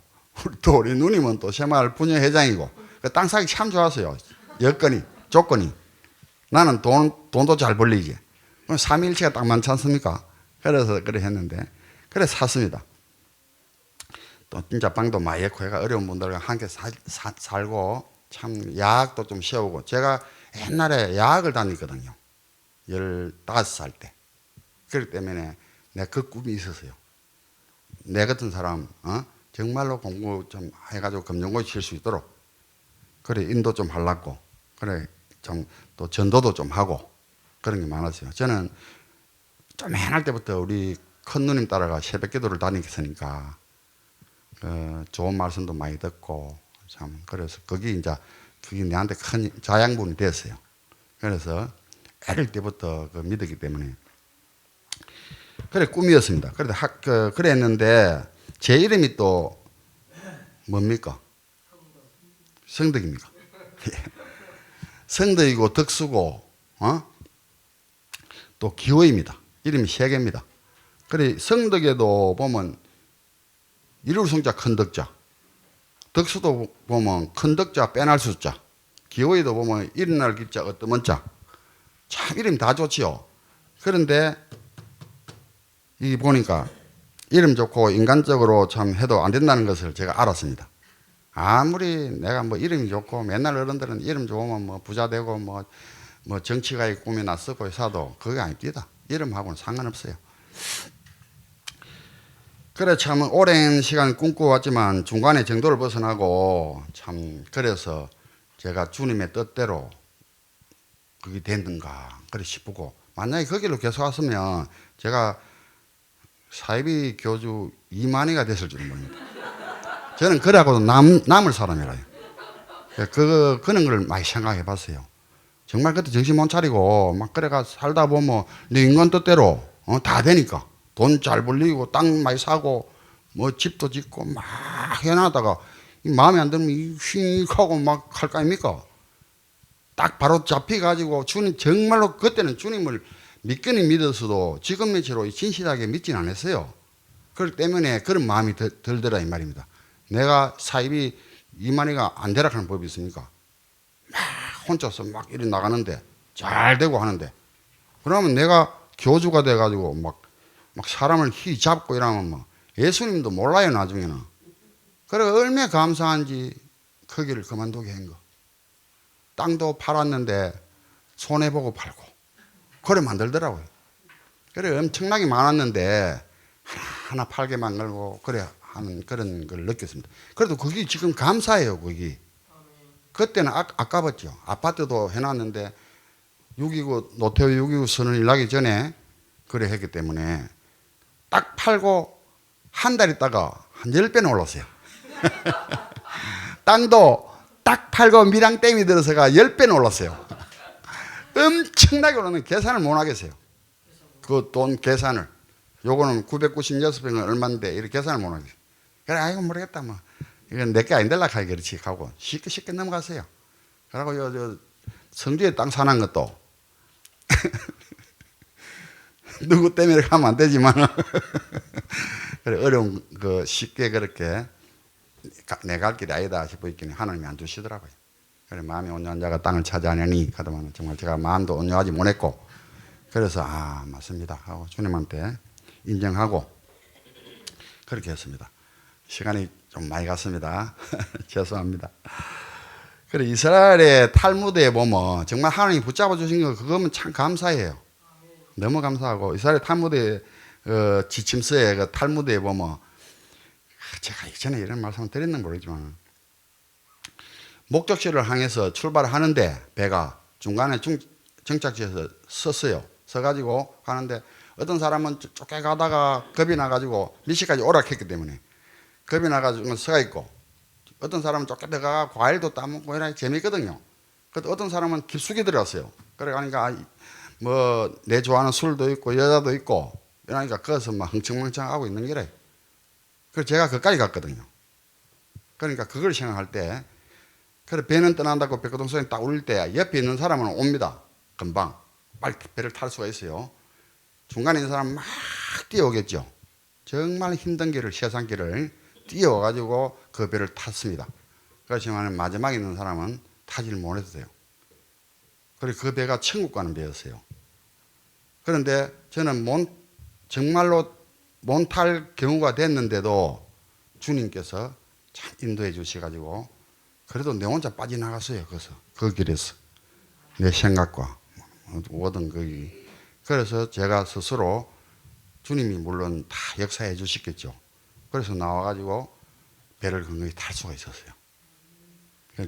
또 우리 누님은 또 새마을 분녀회장이고 그 땅 사기 참 좋았어요. 여건이 조건이 나는 돈도 잘 벌리지. 그럼 3일치가 딱 많지 않습니까? 그래서 그래 했는데 그래 샀습니다. 또 진짜 빵도 많이 했고 해가 어려운 분들과 함께 살고 참 야학도 좀 세우고 제가 옛날에 야학을 다녔거든요. 15살 때. 그렇기 때문에 내가 그 꿈이 있었어요. 내 같은 사람 정말로 공부 좀 해가지고 검정고시 칠 수 있도록 그래 인도 좀 하려고 그래 좀 또 전도도 좀 하고 그런 게 많았어요. 저는 좀 맨날 때부터 우리 큰 누님 따라가 새벽 기도를 다녔으니까 좋은 말씀도 많이 듣고 참 그래서 그게 내한테 큰 자양분이 됐어요. 그래서 어릴 때부터 믿었기 때문에 그래 꿈이었습니다. 그래 했는데 제 이름이 또 뭡니까? 성덕입니까? 성덕이고 덕수고 또 기호입니다. 이름이 3개입니다. 그래 성덕에도 보면 이룰 성자 큰 덕자, 덕수도 보면 큰 덕자 빼날 수자, 기호에도 보면 일어날 기자 어떠먼 자, 참 이름 다 좋지요. 그런데 이 보니까 이름 좋고 인간적으로 참 해도 안 된다는 것을 제가 알았습니다. 아무리 내가 뭐 이름이 좋고 맨날 어른들은 이름 좋으면 뭐 부자 되고 뭐 정치가의 꿈이나 쓰고 사도 그게 아닙니다. 이름하고는 상관없어요. 그래 참 오랜 시간 꿈꿔왔지만 중간에 정도를 벗어나고 참 그래서 제가 주님의 뜻대로 그게 됐는가 그래 싶고 만약에 그 길로 계속 왔으면 제가 사이비 교주 이만희가 됐을 줄은 모릅니다. 저는 그래하고도 남을 사람이라요. 그런 걸 많이 생각해 봤어요. 정말 그때 정신 못 차리고 막 그래가 살다 보면 내 인간 뜻대로 다 되니까 돈 잘 벌리고 땅 많이 사고 뭐 집도 짓고 막 해놔다가 마음에 안 들면 휙하고 막 할 거 아닙니까? 딱 바로 잡혀가지고 주님 정말로 그때는 주님을 믿기는 믿었어도 지금 며칠로 진실하게 믿진 않았어요. 그렇기 때문에 그런 마음이 들더라 이 말입니다. 내가 사입이 이만희가 안 되라 하는 법이 있으니까 막 혼자서 막 이리 나가는데 잘 되고 하는데 그러면 내가 교주가 돼가지고 막 사람을 휘 잡고 이러면 막 예수님도 몰라요 나중에는. 그래 얼마나 감사한지 그 길을 그만두게 한 거. 땅도 팔았는데 손해보고 팔고 그래 만들더라고요. 그래 엄청나게 많았는데 하나 팔게만 걸고 그래 하는 그런 걸 느꼈습니다. 그래도 그게 지금 감사해요. 그게 그때는 아까웠죠. 아파트도 해놨는데 6.29 노태우 6.29 선언이 나기 전에 그래 했기 때문에 딱 팔고 한 달 있다가 한 10배는 올랐어요. 땅도 딱 팔고 밀양댐이 들어서가 10배는 올랐어요. 엄청나게 올랐는 계산을 못 하겠어요. 그 돈 계산을. 요거는 996평은 얼마인데 이렇게 계산을 못 하겠어요. 그래 아이고 모르겠다 뭐 이건 내게 아닌데라 하기 그렇지 하고 쉽게 넘어갔어요. 그리고 요 성주에 땅 사는 것도 누구 때문에 가면 안 되지만 그래 어려운 그 쉽게 그렇게 내 갈 길이 아니다 싶어 있기는 하나님이 안 주시더라고요. 그래 마음이 온유한 자가 땅을 차지하느니 하더만 정말 제가 마음도 온유하지 못했고 그래서 아 맞습니다 하고 주님한테 인정하고 그렇게 했습니다. 시간이 좀 많이 갔습니다. 죄송합니다. 그래 이스라엘의 탈무드에 보면 정말 하나님이 붙잡아 주신 거 그거면 참 감사해요. 너무 감사하고 이스라엘 탈무드의 지침서에 그 탈무드에 보면 제가 이전에 이런 말씀을 드렸는지 모르지만 목적지를 향해서 출발을 하는데 배가 중간에 정착지에서 섰어요. 서가지고 가는데 어떤 사람은 쫓겨 가다가 겁이 나가지고 미시까지 오락했기 때문에 겁이 나가지고 서가 있고 어떤 사람은 쫓겨다가 과일도 따먹고 이렇게 재미있거든요. 어떤 사람은 깊숙이 들어갔어요. 그래 가니까 뭐 내 좋아하는 술도 있고 여자도 있고 이러니까 거기서 막 흥청망청하고 있는 게래. 그래서 제가 거기까지 갔거든요. 그러니까 그걸 생각할 때 그래 배는 떠난다고 배고동 소리 딱 울릴 때 옆에 있는 사람은 옵니다. 금방 빨리 배를 탈 수가 있어요. 중간에 있는 사람은 막 뛰어오겠죠. 정말 힘든 길을 세상 길을 뛰어와가지고 그 배를 탔습니다. 그렇지만 마지막에 있는 사람은 타지를 못했어요. 그리고 그 배가 천국 가는 배였어요. 그런데 저는 정말로 못 탈 경우가 됐는데도 주님께서 참 인도해 주셔가지고 그래도 내 혼자 빠져나갔어요. 거기서 그 길에서 내 생각과 모든 그 그래서 제가 스스로 주님이 물론 다 역사해 주시겠죠. 그래서 나와가지고 배를 건강히 탈 수가 있었어요.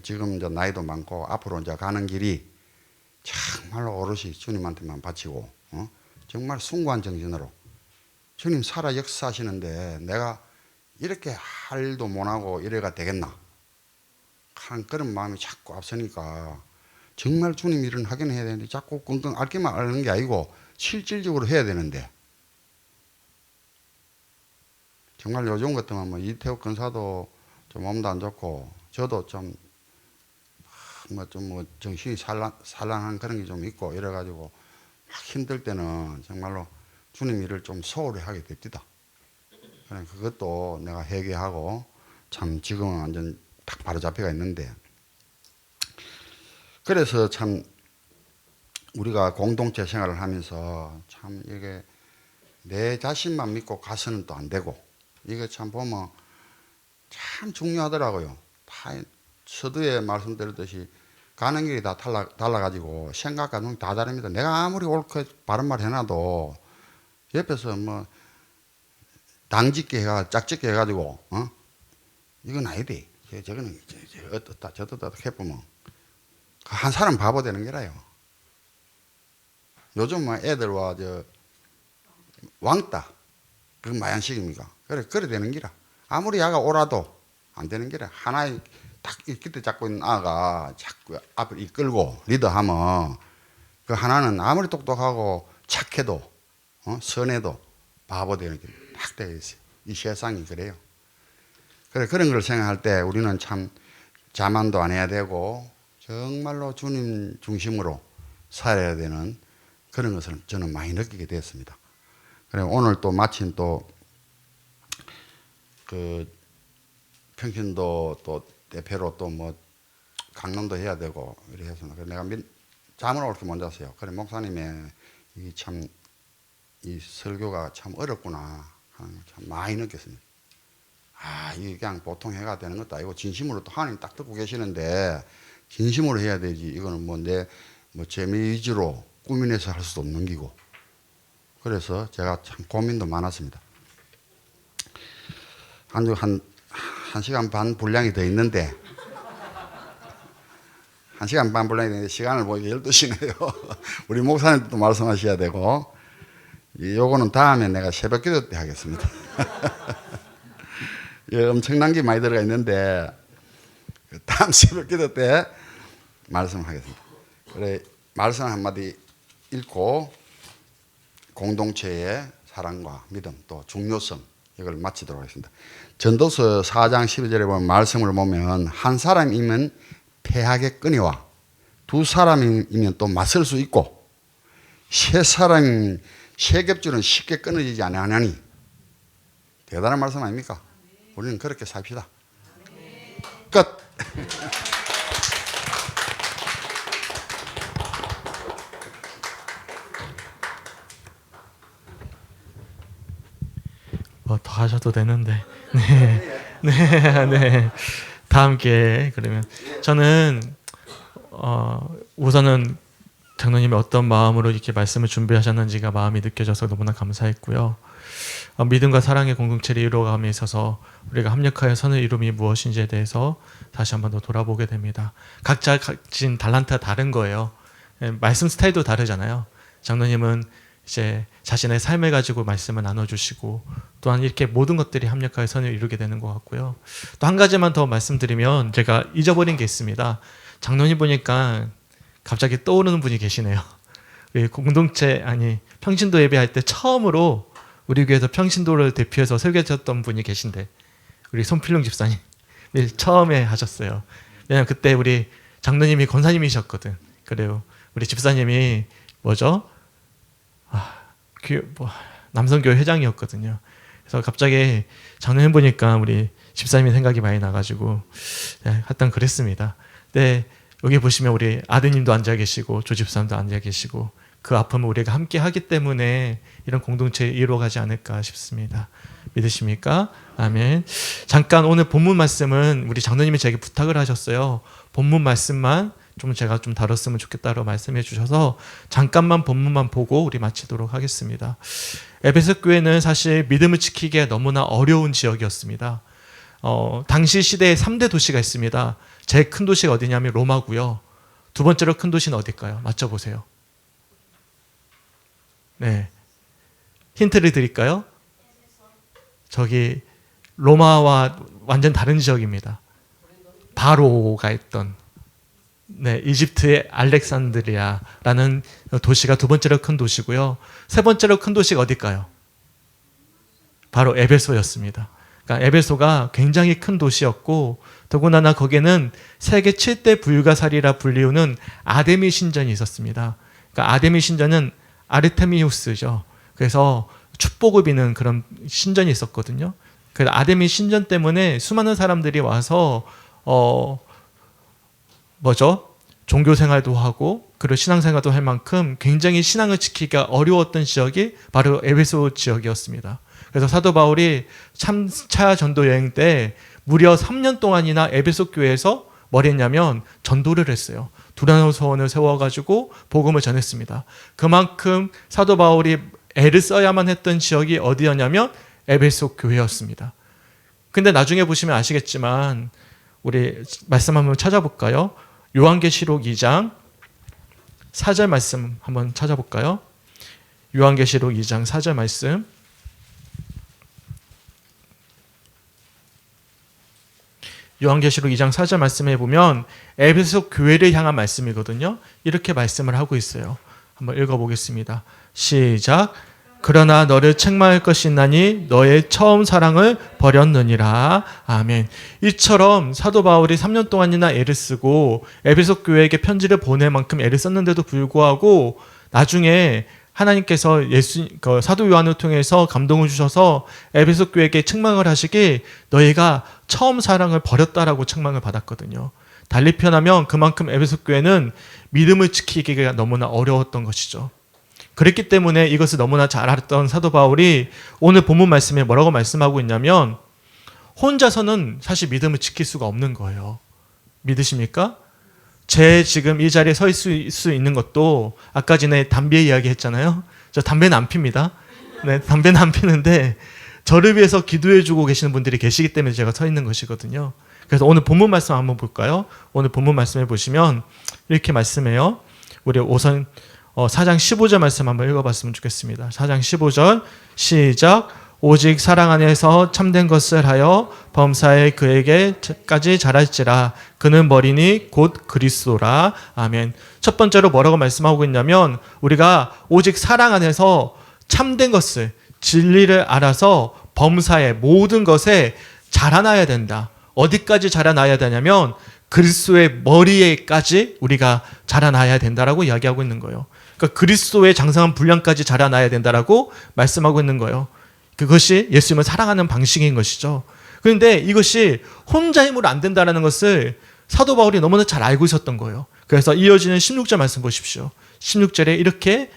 지금 이제 나이도 많고 앞으로 이제 가는 길이 정말로 오롯이 주님한테만 바치고 정말 숭고한 정신으로 주님 살아 역사하시는데 내가 이렇게 할 일도 못하고 이래가 되겠나 하는 그런 마음이 자꾸 앞서니까 정말 주님 일은 하긴 해야 되는데 자꾸 끙끙 앓기만 앓는 게 아니고 실질적으로 해야 되는데 정말 요즘 같으면 뭐 이태욱 근사도 좀 몸도 안 좋고 저도 좀 정신이 산란한 그런 게 좀 있고 이래가지고 막 힘들 때는 정말로 주님 일을 좀 소홀히 하게 됩니다. 그것도 내가 회개하고 참 지금은 완전 딱 바로 잡혀가 있는데 그래서 참 우리가 공동체 생활을 하면서 참 이게 내 자신만 믿고 가서는 또 안 되고 이게 참 보면 참 중요하더라고요. 다 서두에 말씀드렸듯이 가는 길이 다 달라가지고 생각과 눈이 다 다릅니다. 내가 아무리 옳고 바른 말 해놔도 옆에서 뭐 당짓게 해가 짝짓게 해가지고 이건 아니지. 저거는 어떻다 저렇다 해보면 한 사람 바보 되는 게라요. 요즘 뭐 애들과 왕따 그 마yan식입니까? 그래 되는 기라. 아무리 야가 오라도 안 되는 기라. 하나의 딱 이때 잡고 있는 아가 자꾸 앞을 이끌고 리더하면 그 하나는 아무리 똑똑하고 착해도 선해도 바보 되는 게 딱 되어 있어요. 이 세상이 그래요. 그래 그런 걸 생각할 때 우리는 참 자만도 안 해야 되고 정말로 주님 중심으로 살아야 되는 그런 것을 저는 많이 느끼게 됐습니다. 그래 오늘 또 마침 또 그 평신도 또 대표로 또 뭐 강론도 해야 되고 이래 해서 내가 잠을 옳게 못 잤어요. 그래 목사님의 이 설교가 참 어렵구나 하는 걸 참 많이 느꼈습니다. 아 이게 그냥 보통 해가 되는 것도 아니고 진심으로 또 하나님 딱 듣고 계시는데 진심으로 해야 되지. 이거는 뭐 내 뭐 재미 위주로 꾸미내서 할 수도 없는 기고. 그래서 제가 참 고민도 많았습니다. 한 시간 반 분량이 더 있는데, 1시간 반 분량이 되는데 시간을 보니까 12시네요. 우리 목사님도 말씀하셔야 되고, 요거는 다음에 내가 새벽 기도 때 하겠습니다. 엄청난 게 많이 들어가 있는데, 다음 새벽 기도 때 말씀하겠습니다. 그래, 말씀 한마디 읽고 공동체의 사랑과 믿음 또 중요성 이걸 마치도록 하겠습니다. 전도서 4장 12절에 보면 말씀을 보면 한 사람이면 패하게 끊어와 두 사람이면 또 맞설 수 있고 세 사람이 세 겹줄은 쉽게 끊어지지 아니하니 대단한 말씀 아닙니까? 우리는 그렇게 삽시다. 끝. 뭐 더 하셔도 되는데. 네. 다 함께 그러면 저는 우선은 장로님이 어떤 마음으로 이렇게 말씀을 준비하셨는지가 마음이 느껴져서 너무나 감사했고요. 믿음과 사랑의 공동체를 이루어감에 있어서 우리가 합력하여 선을 이룸이 무엇인지에 대해서 다시 한번 더 돌아보게 됩니다. 각자 가진 달란트가 다른 거예요. 말씀 스타일도 다르잖아요. 장로님은 이제 자신의 삶을 가지고 말씀을 나눠주시고 또한 이렇게 모든 것들이 합력하여 선을 이루게 되는 것 같고요. 또 한 가지만 더 말씀드리면 제가 잊어버린 게 있습니다. 장로님 보니까 갑자기 떠오르는 분이 계시네요. 우리 공동체 평신도 예배할 때 처음으로 우리 교회에서 평신도를 대표해서 설교하셨던 분이 계신데 우리 손필룡 집사님 처음에 하셨어요. 왜냐면 그때 우리 장로님이 권사님이셨거든. 그래요. 우리 집사님이 남성교회 회장이었거든요. 그래서 갑자기 장로님 보니까 우리 집사님이 생각이 많이 나가지고 하여튼 그랬습니다. 근데 여기 보시면 우리 아드님도 앉아 계시고 조 집사님도 앉아 계시고 그 아픔을 우리가 함께 하기 때문에 이런 공동체에 이루어가지 않을까 싶습니다. 믿으십니까? 아멘. 잠깐 오늘 본문 말씀은 우리 장로님이 제게 부탁을 하셨어요. 본문 말씀만 제가 좀 다뤘으면 좋겠다고 말씀해 주셔서 잠깐만 본문만 보고 우리 마치도록 하겠습니다. 에베소 교회는 사실 믿음을 지키기에 너무나 어려운 지역이었습니다. 당시 시대에 3대 도시가 있습니다. 제일 큰 도시가 어디냐면 로마고요. 두 번째로 큰 도시는 어딜까요? 맞춰보세요. 네, 힌트를 드릴까요? 저기 로마와 완전 다른 지역입니다. 바로가 있던 이집트의 알렉산드리아라는 도시가 두 번째로 큰 도시고요. 세 번째로 큰 도시가 어딜까요? 바로 에베소였습니다. 그러니까 에베소가 굉장히 큰 도시였고 더군다나 거기에는 세계 7대 불가사리라 불리우는 아데미 신전이 있었습니다. 그러니까 아데미 신전은 아르테미우스죠. 그래서 축복을 비는 그런 신전이 있었거든요. 그래서 아데미 신전 때문에 수많은 사람들이 와서 종교 생활도 하고 그리고 신앙 생활도 할 만큼 굉장히 신앙을 지키기가 어려웠던 지역이 바로 에베소 지역이었습니다. 그래서 사도 바울이 3차 전도 여행 때 무려 3년 동안이나 에베소 교회에서 뭘 했냐면 전도를 했어요. 두라노서원을 세워가지고 복음을 전했습니다. 그만큼 사도 바울이 애를 써야만 했던 지역이 어디였냐면 에베소 교회였습니다. 근데 나중에 보시면 아시겠지만 우리 말씀 한번 찾아볼까요? 요한계시록 2장 4절 말씀 한번 찾아볼까요? 요한계시록 2장 4절 말씀. 요한계시록 2장 4절 말씀에 보면 에베소 교회를 향한 말씀이거든요. 이렇게 말씀을 하고 있어요. 한번 읽어보겠습니다. 시작. 그러나 너를 책망할 것이 있나니 너의 처음 사랑을 버렸느니라. 아멘. 이처럼 사도 바울이 3년 동안이나 애를 쓰고 에베소 교회에게 편지를 보낼 만큼 애를 썼는데도 불구하고 나중에 하나님께서 사도 요한을 통해서 감동을 주셔서 에베소 교회에게 책망을 하시기 너희가 처음 사랑을 버렸다라고 책망을 받았거든요. 달리 표현하면 그만큼 에베소 교회는 믿음을 지키기가 너무나 어려웠던 것이죠. 그랬기 때문에 이것을 너무나 잘 알았던 사도 바울이 오늘 본문 말씀에 뭐라고 말씀하고 있냐면 혼자서는 사실 믿음을 지킬 수가 없는 거예요. 믿으십니까? 제 지금 이 자리에 서 있을 수 있는 것도 아까 전에 담배 이야기 했잖아요. 저 담배는 안 핍니다. 네, 담배는 안 피는데 저를 위해서 기도해주고 계시는 분들이 계시기 때문에 제가 서 있는 것이거든요. 그래서 오늘 본문 말씀 한번 볼까요? 오늘 본문 말씀을 보시면 이렇게 말씀해요. 우리 우선 4장 15절 말씀 한번 읽어봤으면 좋겠습니다. 4장 15절 시작. 오직 사랑 안에서 참된 것을 하여 범사에 그에게까지 자랄지라. 그는 머리니 곧 그리스도라. 아멘. 첫 번째로 뭐라고 말씀하고 있냐면 우리가 오직 사랑 안에서 참된 것을, 진리를 알아서 범사에 모든 것에 자라나야 된다. 어디까지 자라나야 되냐면 그리스도의 머리에까지 우리가 자라나야 된다라고 이야기하고 있는 거예요. 그러니까 그리스도의 장성한 분량까지 자라나야 된다라고 말씀하고 있는 거예요. 그것이 예수님을 사랑하는 방식인 것이죠. 그런데 이것이 혼자 힘으로 안 된다는 것을 사도 바울이 너무나 잘 알고 있었던 거예요. 그래서 이어지는 16절 말씀 보십시오. 16절에 이렇게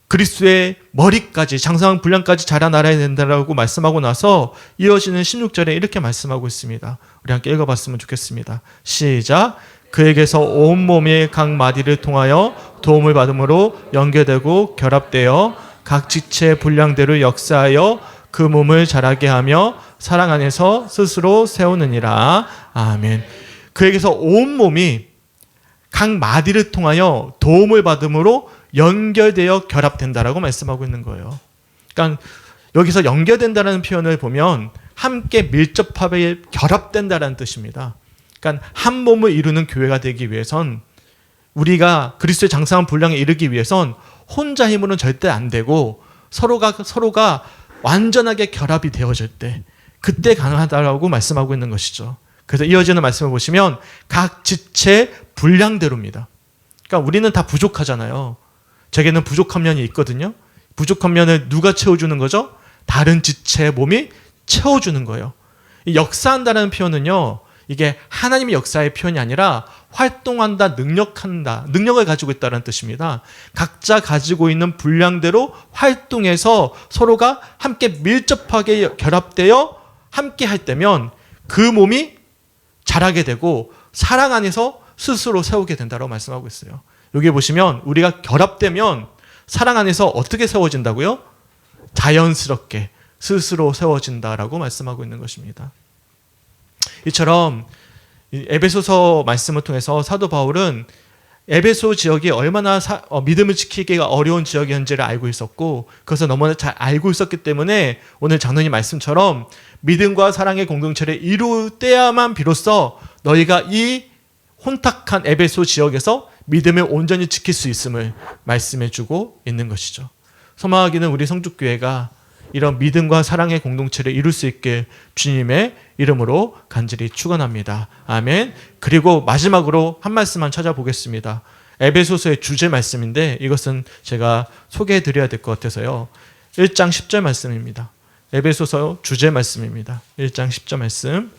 그리스도의 머리까지, 장성한 분량까지 자라나야 된다라고 말씀하고 나서 이어지는 16절에 이렇게 말씀하고 있습니다. 우리 함께 읽어봤으면 좋겠습니다. 시작. 그에게서 온몸의 각 마디를 통하여 도움을 받음으로 연계되고 결합되어 각 지체 분량대로 역사하여 그 몸을 자라게 하며 사랑 안에서 스스로 세우느니라. 아멘. 그에게서 온몸이 각 마디를 통하여 도움을 받음으로 연결되어 결합된다라고 말씀하고 있는 거예요. 그러니까 여기서 연결된다는 표현을 보면 함께 밀접하게 결합된다는 뜻입니다. 그러니까 한 몸을 이루는 교회가 되기 위해선 우리가 그리스도의 장성한 분량에 이르기 위해선 혼자 힘으로는 절대 안 되고 서로가 완전하게 결합이 되어질 때 그때 가능하다라고 말씀하고 있는 것이죠. 그래서 이어지는 말씀을 보시면 각 지체 분량대로입니다. 그러니까 우리는 다 부족하잖아요. 제게는 부족한 면이 있거든요. 부족한 면을 누가 채워주는 거죠? 다른 지체의 몸이 채워주는 거예요. 이 역사한다는 표현은요, 이게 하나님의 역사의 표현이 아니라 활동한다, 능력한다, 능력을 가지고 있다는 뜻입니다. 각자 가지고 있는 분량대로 활동해서 서로가 함께 밀접하게 결합되어 함께 할 때면 그 몸이 자라게 되고 사랑 안에서 스스로 세우게 된다고 말씀하고 있어요. 여기 보시면 우리가 결합되면 사랑 안에서 어떻게 세워진다고요? 자연스럽게 스스로 세워진다라고 말씀하고 있는 것입니다. 이처럼 에베소서 말씀을 통해서 사도 바울은 에베소 지역이 얼마나 믿음을 지키기가 어려운 지역이었는지를 알고 있었고 그것을 너무나 잘 알고 있었기 때문에 오늘 장로님 말씀처럼 믿음과 사랑의 공동체를 이룰 때야만 비로소 너희가 이 혼탁한 에베소 지역에서 믿음을 온전히 지킬 수 있음을 말씀해주고 있는 것이죠. 소망하기는 우리 성죽교회가 이런 믿음과 사랑의 공동체를 이룰 수 있게 주님의 이름으로 간절히 축원합니다. 아멘. 그리고 마지막으로 한 말씀만 찾아보겠습니다. 에베소서의 주제 말씀인데 이것은 제가 소개해 드려야 될 것 같아서요. 1장 10절 말씀입니다. 에베소서 주제 말씀입니다. 1장 10절 말씀.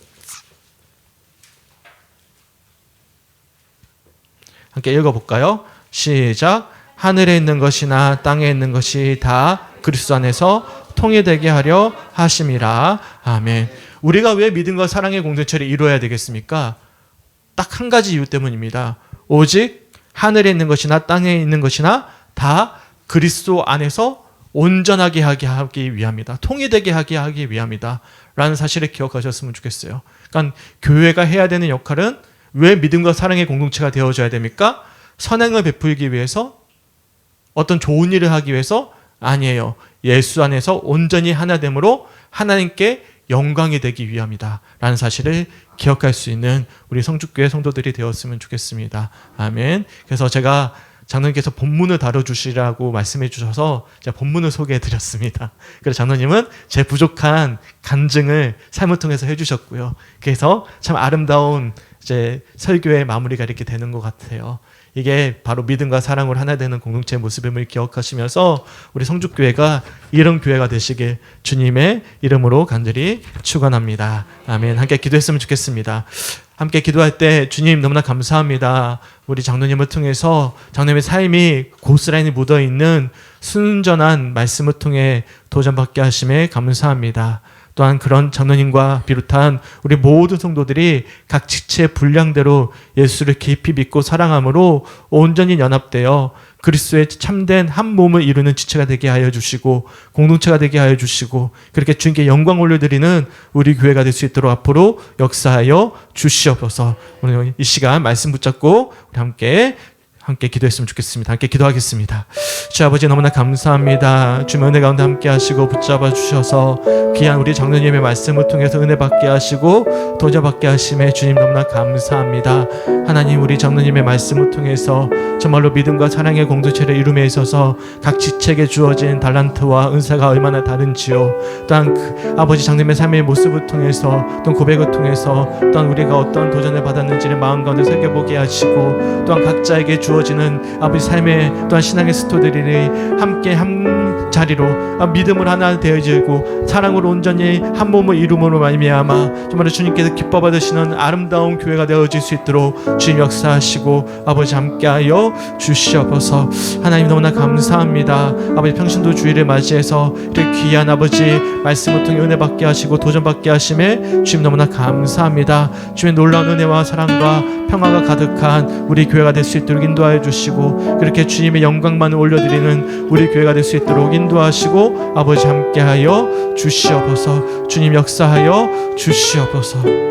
함께 읽어볼까요? 시작. 하늘에 있는 것이나 땅에 있는 것이 다 그리스도 안에서 통일되게 하려 하심이라. 아멘. 우리가 왜 믿음과 사랑의 공동체를 이루어야 되겠습니까? 딱 한 가지 이유 때문입니다. 오직 하늘에 있는 것이나 땅에 있는 것이나 다 그리스도 안에서 온전하게 하기 위함이다. 통일되게 하기 위함이다. 라는 사실을 기억하셨으면 좋겠어요. 그러니까 교회가 해야 되는 역할은 왜 믿음과 사랑의 공동체가 되어줘야 됩니까? 선행을 베풀기 위해서? 어떤 좋은 일을 하기 위해서? 아니에요. 예수 안에서 온전히 하나됨으로 하나님께 영광이 되기 위함이다. 라는 사실을 기억할 수 있는 우리 성죽교회 성도들이 되었으면 좋겠습니다. 아멘. 그래서 제가 장로님께서 본문을 다뤄주시라고 말씀해 주셔서 제가 본문을 소개해 드렸습니다. 그래서 장로님은 제 부족한 간증을 삶을 통해서 해주셨고요. 그래서 참 아름다운 이제 설교의 마무리가 이렇게 되는 것 같아요. 이게 바로 믿음과 사랑으로 하나 되는 공동체의 모습임을 기억하시면서 우리 성죽교회가 이런 교회가 되시길 주님의 이름으로 간절히 축원합니다. 아멘. 함께 기도했으면 좋겠습니다. 함께 기도할 때 주님 너무나 감사합니다. 우리 장로님을 통해서 장로님의 삶이 고스란히 묻어있는 순전한 말씀을 통해 도전받게 하심에 감사합니다. 또한 그런 장로님과 비롯한 우리 모든 성도들이 각 지체의 분량대로 예수를 깊이 믿고 사랑함으로 온전히 연합되어 그리스도의 참된 한 몸을 이루는 지체가 되게 하여 주시고 공동체가 되게 하여 주시고 그렇게 주님께 영광 올려드리는 우리 교회가 될 수 있도록 앞으로 역사하여 주시옵소서. 오늘 이 시간 말씀 붙잡고 우리 함께 기도했으면 좋겠습니다. 함께 기도하겠습니다. 주 아버지 너무나 감사합니다. 주님 은혜 가운데 함께 하시고 붙잡아 주셔서 귀한 우리 장로님의 말씀을 통해서 은혜 받게 하시고 도전 받게 하심에 주님 너무나 감사합니다. 하나님 우리 장로님의 말씀을 통해서 정말로 믿음과 사랑의 공동체를 이룸에 있어서 각 지체에게 주어진 달란트와 은사가 얼마나 다른지요. 또한 그 아버지 장로님의 삶의 모습을 통해서 또 고백을 통해서 또한 우리가 어떤 도전을 받았는지를 마음 가운데 새겨보게 하시고 또한 각자에게 주어지는 아버지 삶의 또한 신앙의 스토리들이 함께 한 자리로 믿음을 하나 되어지고 사랑으로 온전히 한 몸을 이룸으로 말미암아 정말 주님께서 기뻐 받으시는 아름다운 교회가 되어질 수 있도록 주님 역사하시고 아버지 함께하여 주시옵소서. 하나님 너무나 감사합니다. 아버지 평신도 주일을 맞이해서 이렇게 귀한 아버지 말씀을 통해 은혜 받게 하시고 도전 받게 하심에 주님 너무나 감사합니다. 주의 놀라운 은혜와 사랑과 평화가 가득한 우리 교회가 될 수 있도록 인도하여 주시고 그렇게 주님의 영광만을 올려드리는 우리 교회가 될 수 있도록 인도하시고 아버지 함께하여 주시옵소서. 주님 역사하여 주시옵소서.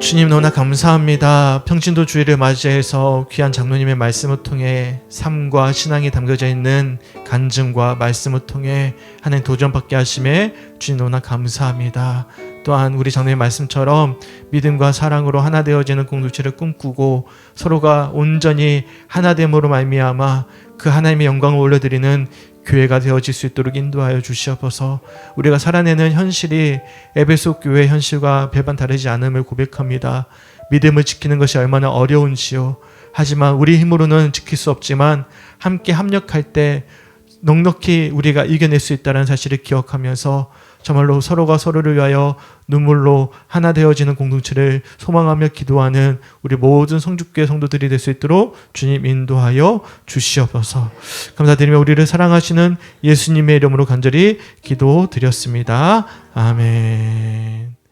주님 너무나 감사합니다. 평신도 주일을 맞이해서 귀한 장로님의 말씀을 통해 삶과 신앙이 담겨져 있는 간증과 말씀을 통해 하나님 도전받게 하심에 주님 너무나 감사합니다. 또한 우리 장로님의 말씀처럼 믿음과 사랑으로 하나 되어지는 공동체를 꿈꾸고 서로가 온전히 하나됨으로 말미암아 그 하나님의 영광을 올려드리는 교회가 되어질 수 있도록 인도하여 주시옵소서. 우리가 살아내는 현실이 에베소 교회의 현실과 별반 다르지 않음을 고백합니다. 믿음을 지키는 것이 얼마나 어려운지요. 하지만 우리 힘으로는 지킬 수 없지만 함께 합력할 때 넉넉히 우리가 이겨낼 수 있다는 사실을 기억하면서 정말로 서로가 서로를 위하여 눈물로 하나 되어지는 공동체를 소망하며 기도하는 우리 모든 성주교회 성도들이 될 수 있도록 주님 인도하여 주시옵소서. 감사드리며 우리를 사랑하시는 예수님의 이름으로 간절히 기도드렸습니다. 아멘.